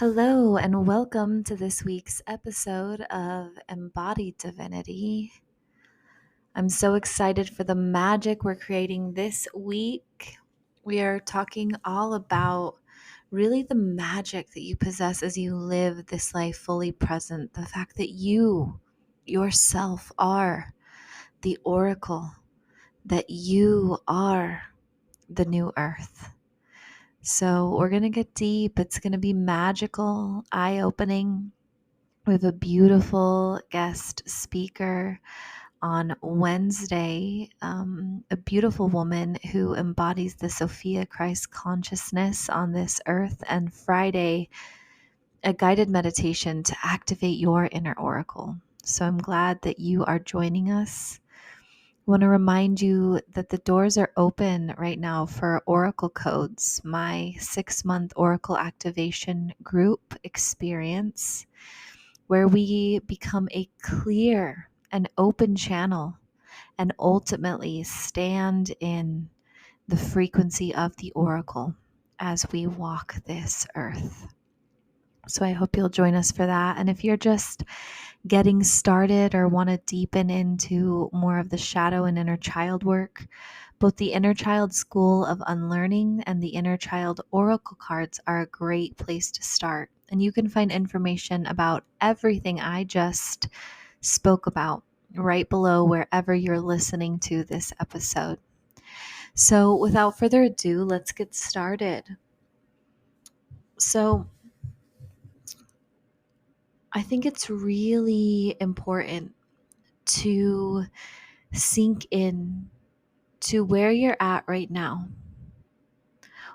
Hello, and welcome to this week's episode of Embodied Divinity. I'm so excited for the magic we're creating this week. We are talking all about really the magic that you possess as you live this life fully present. The fact that you yourself are the oracle, that you are the new earth. So we're going to get deep. It's going to be magical, eye-opening. We have a beautiful guest speaker on Wednesday, a beautiful woman who embodies the Sophia Christ consciousness on this earth, and Friday, a guided meditation to activate your inner oracle. So I'm glad that you are joining us. I want to remind you that the doors are open right now for Oracle Codes, my 6-month Oracle Activation Group experience, where we become a clear and open channel and ultimately stand in the frequency of the oracle as we walk this earth. So I hope you'll join us for that. And if you're just getting started or want to deepen into more of the shadow and inner child work, both the Inner Child School of Unlearning and the Inner Child Oracle cards are a great place to start. And you can find information about everything I just spoke about right below wherever you're listening to this episode. So without further ado, let's get started. So I think it's really important to sink in to where you're at right now,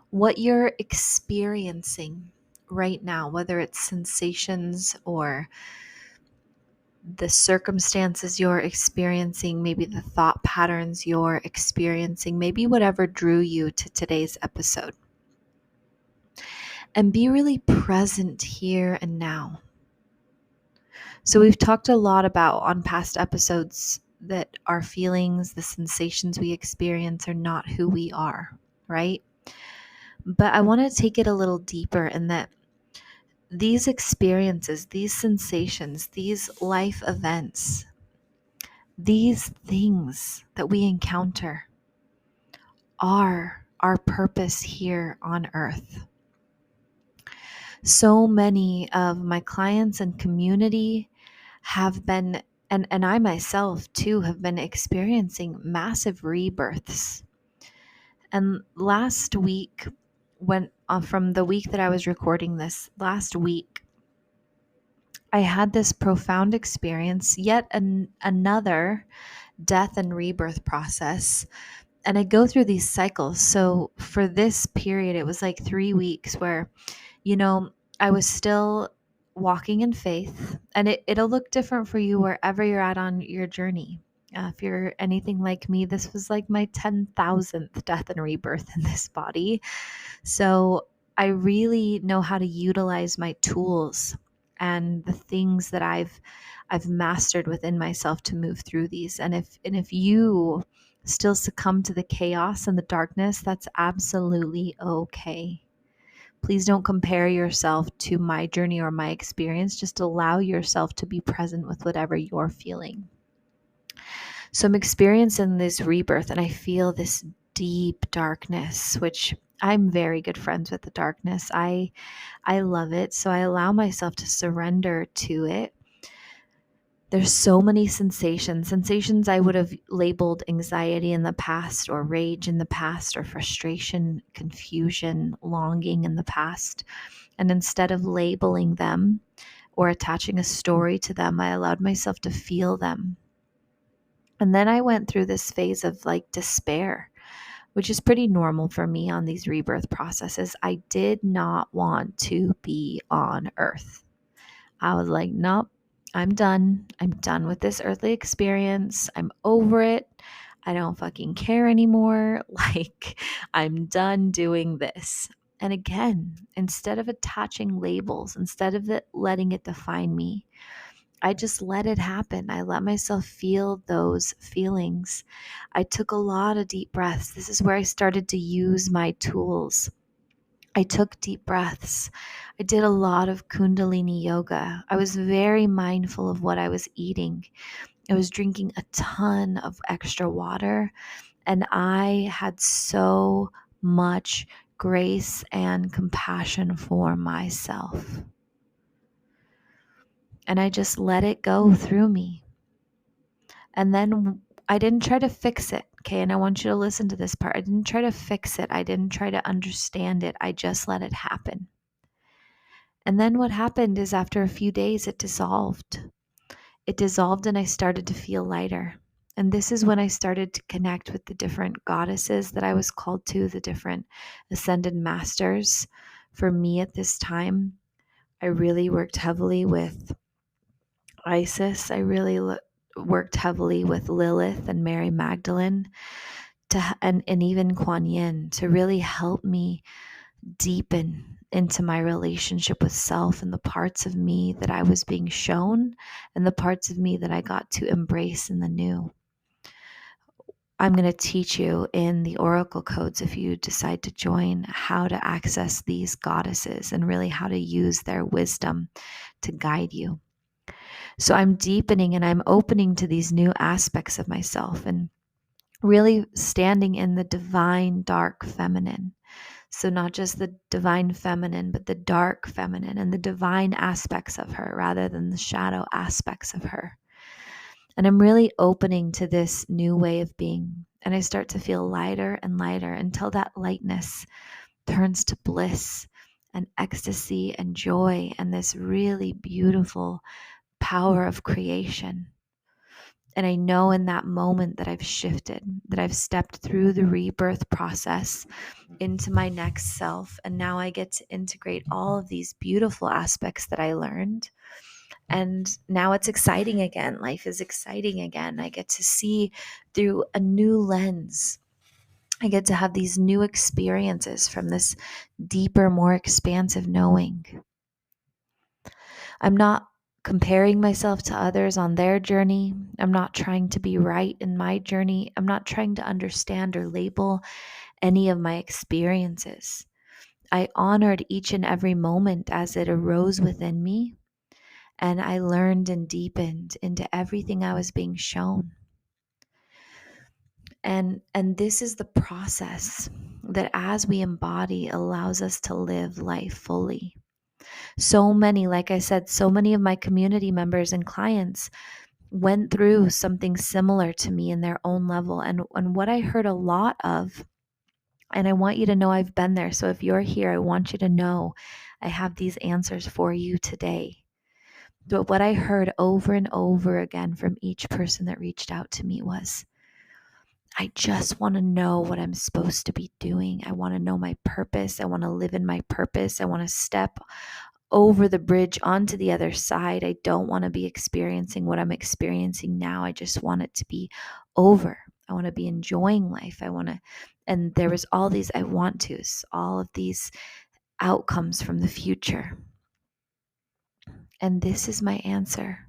what you're experiencing right now, whether it's sensations or the circumstances you're experiencing, maybe the thought patterns you're experiencing, maybe whatever drew you to today's episode. And be really present here and now. So we've talked a lot about on past episodes that our feelings, the sensations we experience are not who we are, right? But I want to take it a little deeper in that these experiences, these sensations, these life events, these things that we encounter are our purpose here on earth. So many of my clients and community have been, and I myself too, have been experiencing massive rebirths. And last week, from the week that I was recording this, last week, I had this profound experience, yet another death and rebirth process. And I go through these cycles. So for this period, it was like 3 weeks where, I was still walking in faith, and it'll look different for you wherever you're at on your journey. If you're anything like me, this was like my 10,000th death and rebirth in this body. So I really know how to utilize my tools and the things that I've mastered within myself to move through these. And if you still succumb to the chaos and the darkness, that's absolutely okay. Please don't compare yourself to my journey or my experience. Just allow yourself to be present with whatever you're feeling. So I'm experiencing this rebirth, and I feel this deep darkness, which I'm very good friends with the darkness. I love it. So I allow myself to surrender to it. There's so many sensations I would have labeled anxiety in the past, or rage in the past, or frustration, confusion, longing in the past. And instead of labeling them or attaching a story to them, I allowed myself to feel them. And then I went through this phase of like despair, which is pretty normal for me on these rebirth processes. I did not want to be on earth. I was like, nope, I'm done. I'm done with this earthly experience. I'm over it. I don't fucking care anymore. Like, I'm done doing this. And again, instead of attaching labels, instead of letting it define me, I just let it happen. I let myself feel those feelings. I took a lot of deep breaths. This is where I started to use my tools. I took deep breaths. I did a lot of Kundalini yoga. I was very mindful of what I was eating. I was drinking a ton of extra water, and I had so much grace and compassion for myself. And I just let it go through me. And then I didn't try to fix it. Okay. And I want you to listen to this part. I didn't try to fix it. I didn't try to understand it. I just let it happen. And then what happened is after a few days, it dissolved. It dissolved and I started to feel lighter. And this is when I started to connect with the different goddesses that I was called to, the different ascended masters. For me at this time, I really worked heavily with Isis. I really worked heavily with Lilith and Mary Magdalene and even Kuan Yin to really help me deepen into my relationship with self and the parts of me that I was being shown and the parts of me that I got to embrace in the new. I'm going to teach you in the Oracle codes, if you decide to join, how to access these goddesses and really how to use their wisdom to guide you. So I'm deepening and I'm opening to these new aspects of myself and really standing in the divine dark feminine. So not just the divine feminine, but the dark feminine and the divine aspects of her rather than the shadow aspects of her. And I'm really opening to this new way of being. And I start to feel lighter and lighter until that lightness turns to bliss and ecstasy and joy and this really beautiful power of creation. And I know in that moment that I've shifted, that I've stepped through the rebirth process into my next self. And now I get to integrate all of these beautiful aspects that I learned. And now it's exciting again. Life is exciting again. I get to see through a new lens. I get to have these new experiences from this deeper, more expansive knowing. I'm not comparing myself to others on their journey. I'm not trying to be right in my journey. I'm not trying to understand or label any of my experiences. I honored each and every moment as it arose within me, and I learned and deepened into everything I was being shown. And this is the process that as we embody allows us to live life fully. So many, like I said, so many of my community members and clients went through something similar to me in their own level. And what I heard a lot of, and I want you to know I've been there. So if you're here, I want you to know I have these answers for you today. But what I heard over and over again from each person that reached out to me was, I just want to know what I'm supposed to be doing. I want to know my purpose. I want to live in my purpose. I want to step over the bridge onto the other side. I don't want to be experiencing what I'm experiencing now. I just want it to be over. I want to be enjoying life. And there was all these I want tos, all of these outcomes from the future. And this is my answer.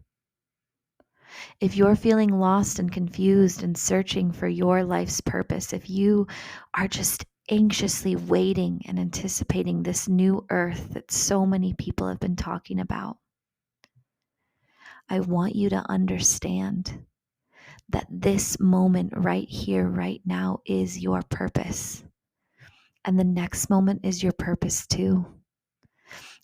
If you're feeling lost and confused and searching for your life's purpose, if you are just anxiously waiting and anticipating this new earth that so many people have been talking about, I want you to understand that this moment right here, right now is your purpose. And the next moment is your purpose too.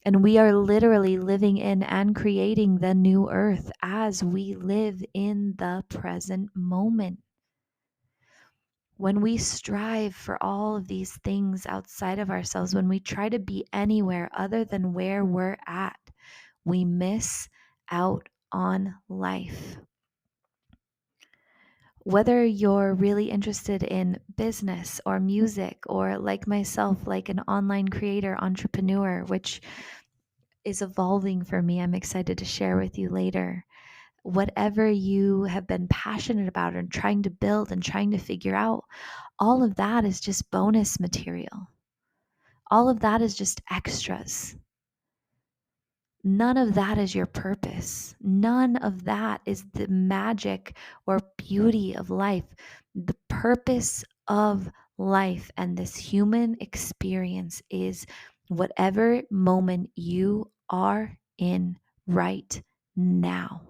And we are literally living in and creating the new earth as we live in the present moment. When we strive for all of these things outside of ourselves, when we try to be anywhere other than where we're at, we miss out on life. Whether you're really interested in business or music, or like myself, like an online creator, entrepreneur, which is evolving for me, I'm excited to share with you later. Whatever you have been passionate about and trying to build and trying to figure out, all of that is just bonus material. All of that is just extras. None of that is your purpose. None of that is the magic or beauty of life. The purpose of life and this human experience is whatever moment you are in right now.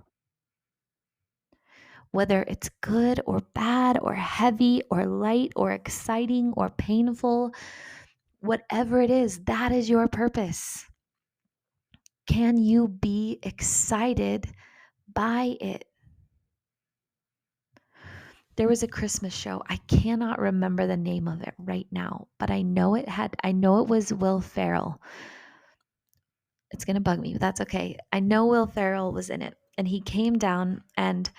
Whether it's good or bad or heavy or light or exciting or painful, whatever it is, that is your purpose. Can you be excited by it? There was a Christmas show. I cannot remember the name of it right now, but I know it was Will Ferrell. It's going to bug me, but that's okay. I know Will Ferrell was in it, and he came down and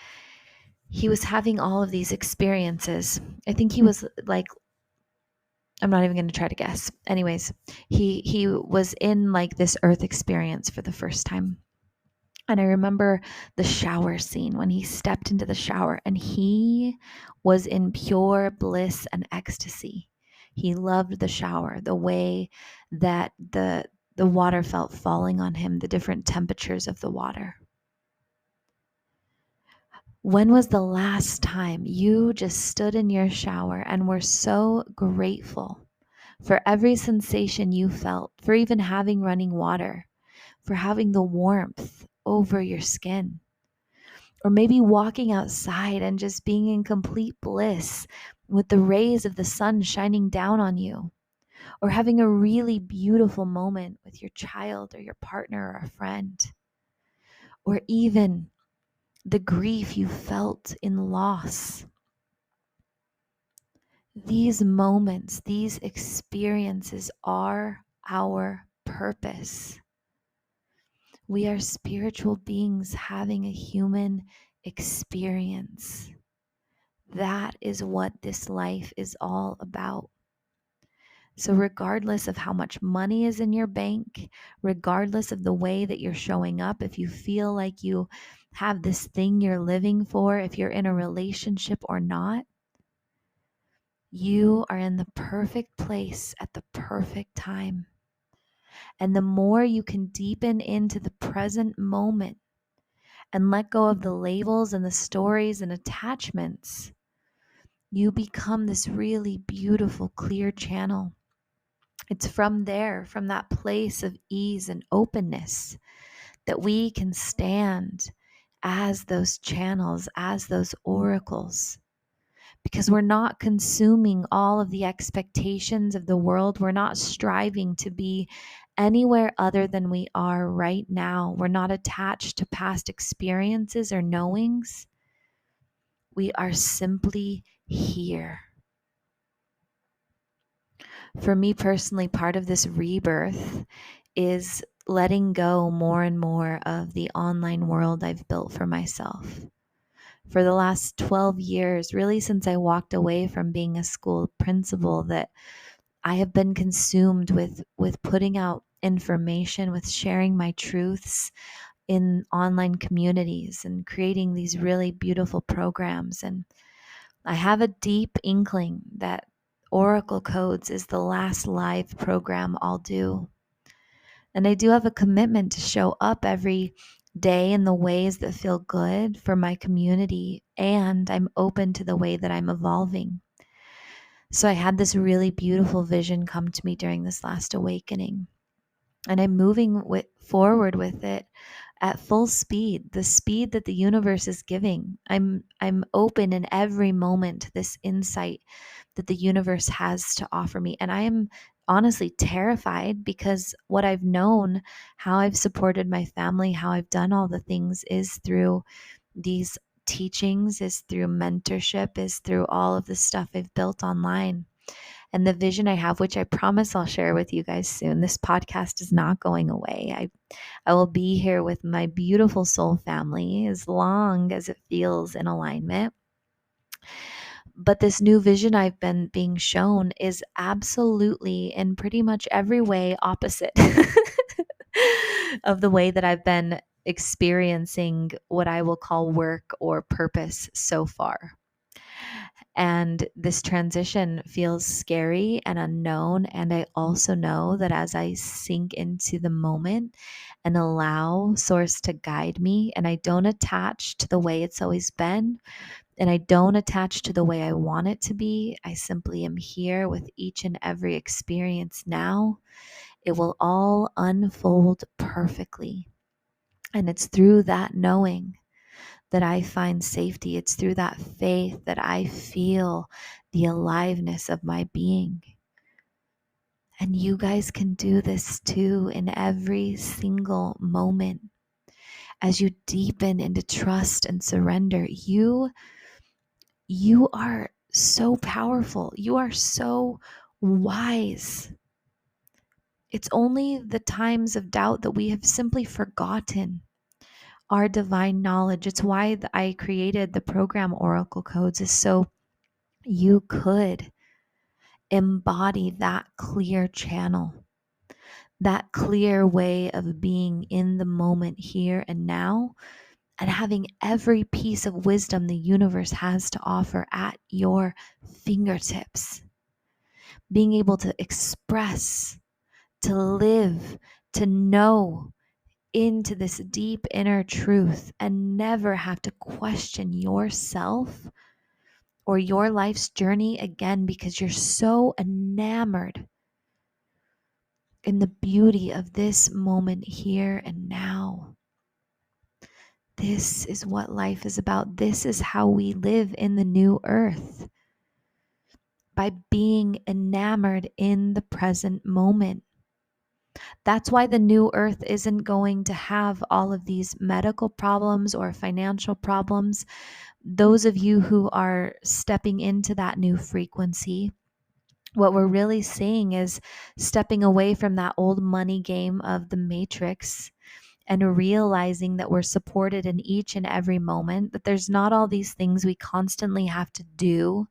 he was having all of these experiences. I think he was like, I'm not even going to try to guess. Anyways, he was in like this earth experience for the first time. And I remember the shower scene when he stepped into the shower and he was in pure bliss and ecstasy. He loved the shower, the way that the water felt falling on him, the different temperatures of the water. When was the last time you just stood in your shower and were so grateful for every sensation you felt, for even having running water, for having the warmth over your skin? Or maybe walking outside and just being in complete bliss with the rays of the sun shining down on you. Or having a really beautiful moment with your child or your partner or a friend. Or even the grief you felt in loss. These moments, these experiences are our purpose. We are spiritual beings having a human experience. That is what this life is all about. So regardless of how much money is in your bank, regardless of the way that you're showing up, if you feel like you have this thing you're living for, if you're in a relationship or not, you are in the perfect place at the perfect time. And the more you can deepen into the present moment and let go of the labels and the stories and attachments, you become this really beautiful, clear channel. It's from there, from that place of ease and openness, that we can stand as those channels, as those oracles, because we're not consuming all of the expectations of the world. We're not striving to be anywhere other than we are right now. We're not attached to past experiences or knowings. We are simply here. For me personally, part of this rebirth is letting go more and more of the online world I've built for myself. For the last 12 years, really since I walked away from being a school principal, that I have been consumed with putting out information, with sharing my truths in online communities and creating these really beautiful programs. And I have a deep inkling that Oracle Codes is the last live program I'll do. And I do have a commitment to show up every day in the ways that feel good for my community, and I'm open to the way that I'm evolving. So I had this really beautiful vision come to me during this last awakening, and I'm moving forward with it at full speed, the speed that the universe is giving. I'm open in every moment to this insight that the universe has to offer me. And I am honestly terrified, because what I've known, how I've supported my family, how I've done all the things is through these teachings, is through mentorship, is through all of the stuff I've built online. And the vision I have, which I promise I'll share with you guys soon. This podcast is not going away. I will be here with my beautiful soul family as long as it feels in alignment. But this new vision I've been being shown is absolutely, in pretty much every way, opposite of the way that I've been experiencing what I will call work or purpose so far. And this transition feels scary and unknown. And I also know that as I sink into the moment and allow Source to guide me, and I don't attach to the way it's always been, and I don't attach to the way I want it to be, I simply am here with each and every experience now, It will all unfold perfectly. And it's through that knowing that I find safety. It's through that faith that I feel the aliveness of my being. And you guys can do this too in every single moment. As you deepen into trust and surrender, you are so powerful. You are so wise. It's only the times of doubt that we have simply forgotten our divine knowledge. It's why I created the program Oracle Codes, is so you could embody that clear channel, that clear way of being in the moment here and now, and having every piece of wisdom the universe has to offer at your fingertips. Being able to express, to live, to know into this deep inner truth and never have to question yourself or your life's journey again, because you're so enamored in the beauty of this moment here and now. This is what life is about. This is how we live in the new earth, by being enamored in the present moment. That's why the new earth isn't going to have all of these medical problems or financial problems. Those of you who are stepping into that new frequency, what we're really seeing is stepping away from that old money game of the matrix and realizing that we're supported in each and every moment, that there's not all these things we constantly have to do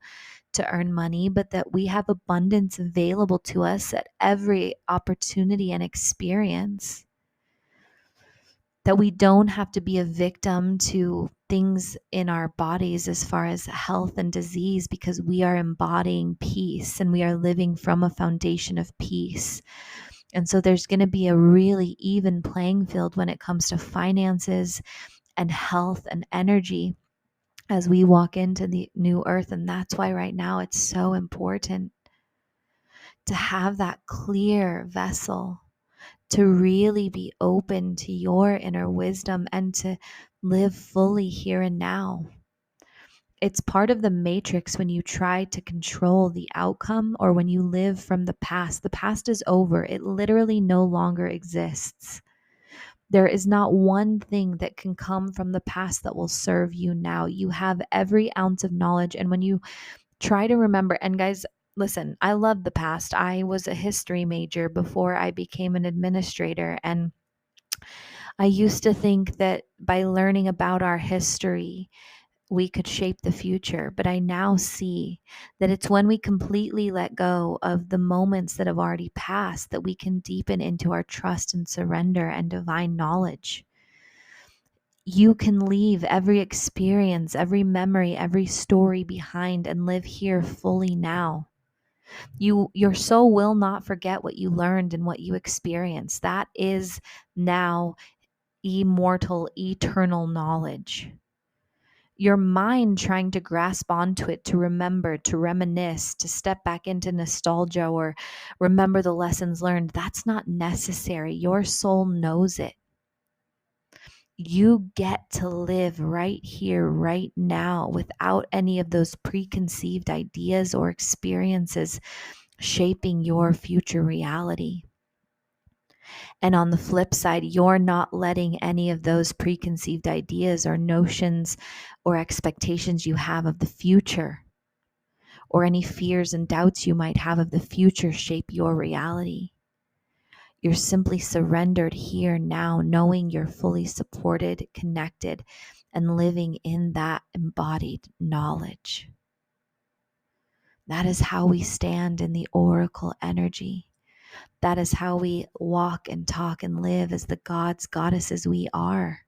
to earn money, but that we have abundance available to us at every opportunity and experience. That we don't have to be a victim to things in our bodies as far as health and disease, because we are embodying peace and we are living from a foundation of peace. And so there's going to be a really even playing field when it comes to finances and health and energy as we walk into the new earth. And that's why right now it's so important to have that clear vessel, to really be open to your inner wisdom and to live fully here and now. It's part of the matrix when you try to control the outcome or when you live from the past. The past is over. It literally no longer exists. There is not one thing that can come from the past that will serve you now. You have every ounce of knowledge. And when you try to remember, and guys, listen, I love the past. I was a history major before I became an administrator. And I used to think that by learning about our history, we could shape the future. But I now see that it's when we completely let go of the moments that have already passed that we can deepen into our trust and surrender and divine knowledge. You can leave every experience, every memory, every story behind and live here fully now. Your soul will not forget what you learned and what you experienced. That is now immortal, eternal knowledge. Your mind trying to grasp onto it, to remember, to reminisce, to step back into nostalgia or remember the lessons learned, that's not necessary. Your soul knows it. You get to live right here, right now, without any of those preconceived ideas or experiences shaping your future reality. And on the flip side, you're not letting any of those preconceived ideas or notions or expectations you have of the future or any fears and doubts you might have of the future shape your reality. You're simply surrendered here now, knowing you're fully supported, connected, and living in that embodied knowledge. That is how we stand in the oracle energy. That is how we walk and talk and live as the gods, goddesses we are.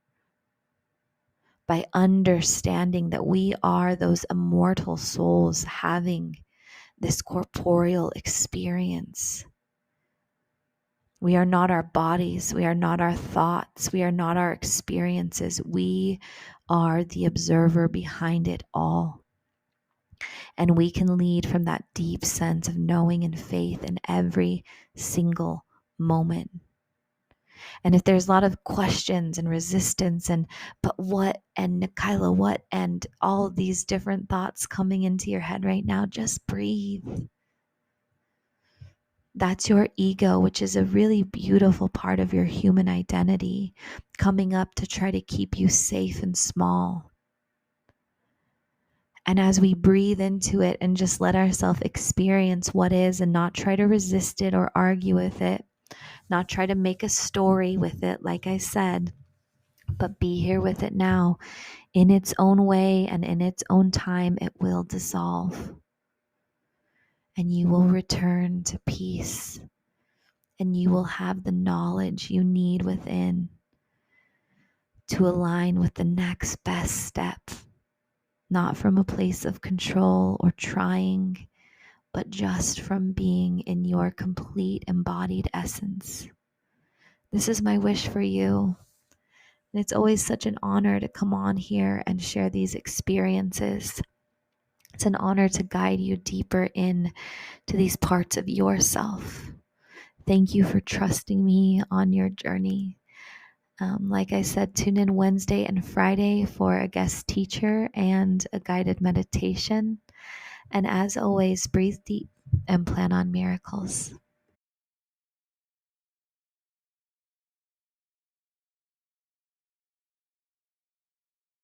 By understanding that we are those immortal souls having this corporeal experience. We are not our bodies. We are not our thoughts. We are not our experiences. We are the observer behind it all. And we can lead from that deep sense of knowing and faith in every single moment. And if there's a lot of questions and resistance and but what and Nikyla, what and all these different thoughts coming into your head right now, just breathe. That's your ego, which is a really beautiful part of your human identity, coming up to try to keep you safe and small. And as we breathe into it and just let ourselves experience what is and not try to resist it or argue with it, not try to make a story with it, like I said, but be here with it now. In its own way and in its own time, it will dissolve. And you will return to peace. And you will have the knowledge you need within to align with the next best step. Not from a place of control or trying, but just from being in your complete embodied essence. This is my wish for you. And it's always such an honor to come on here and share these experiences. It's an honor to guide you deeper in to these parts of yourself. Thank you for trusting me on your journey. Like I said, tune in Wednesday and Friday for a guest teacher and a guided meditation. And as always, breathe deep and plan on miracles.